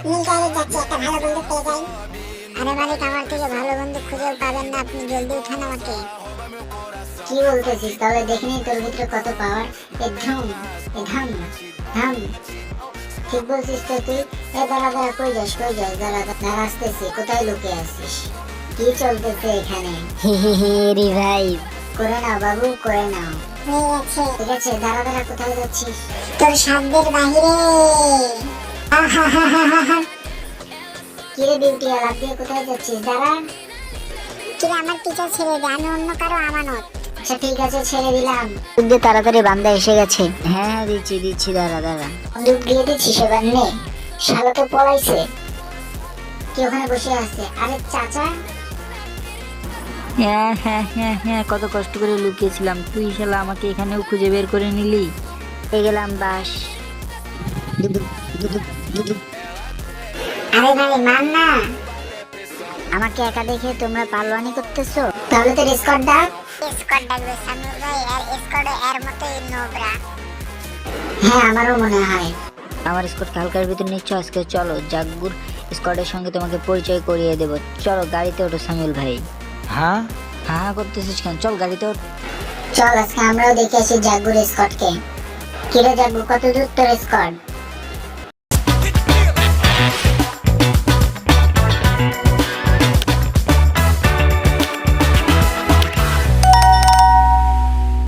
নীল গাড়ি যাচ্ছে, একটা ভালো বন্ধু পেয়ে যাই। আরে মালিক, আমার থেকে ভালো বন্ধু খুঁজেও পাবেন না, আপনি জলদি উঠান আমাকে। কি বলতেছিস? তাহলে দেখে নি তোর ভিতরে কত পাওয়ার। এ ধুম, এ ধাম, ধাম। ঠিক বলছিস তো তুই। এ দাঁড়া দাঁড়া, কই যাস কই যাস? দাঁড়া দাঁড়া, আসতেছি। কোথায় লুকিয়ে আছিস? কি চলতেছে এখানে? হে হে হে রিভাইভ। করে নাও বাবু, করে নাও। হয়ে গেছে। ঠিক আছে, দাঁড়া দাঁড়া, কোথায় যাচ্ছিস? তোর সাধ্যের বাহিরে। কিরে বিউটি, আলাপ দিয়ে কোথায় যাচ্ছিস? দাঁড়া। কিরে, আমার পিছা ছেড়ে দে, আমি অন্য কারো আমানত। আচ্ছা ঠিক আছে, ছেড়ে দিলাম। দিয়ে তাড়াতাড়ি বান্দা এসে গেছে। হ্যাঁ দিচ্ছি দিচ্ছি, দাঁড়া দাঁড়া। বন্দুক দিয়ে দিচ্ছিস এবার নে। শালা তো পলাইছে। কি ওখানে বসে আছে? আরে চাচা। হ্যাঁ হ্যাঁ হ্যাঁ হ্যাঁ, কত কষ্ট করে লুকিয়েছিলাম, তুই শালা আমাকে এখানেও খুঁজে বের করে নিলি। পেয়ে গেলাম বাস। আরে ভাই মান না। আমাকে একা দেখে তোমরা পালোয়ানি করতেছো? তাহলে তো রেসকর্ড ডাক। স্কট ডাকবে সামির ভাই, আর স্কটও এর মতোই নোবরা। হ্যাঁ, আমারও মনে হয়। আমার স্কোয়াডকে হালকার ভিতর নিচ্ছ আজকে, চলো জাগ্গুর স্কোয়াডের সঙ্গে তোমাকে পরিচয় করিয়ে দেবো। চলো গাড়িতে ওঠো সামিউল ভাই। হ্যাঁ হ্যাঁ হ্যাঁ করতেছিস কেন, চল গাড়িতে ওঠ। চল আজকে আমরাও দেখে আসি জাগ্গুর স্কটকে। কিরে জাগ্গু, কত দূর তোর স্কট?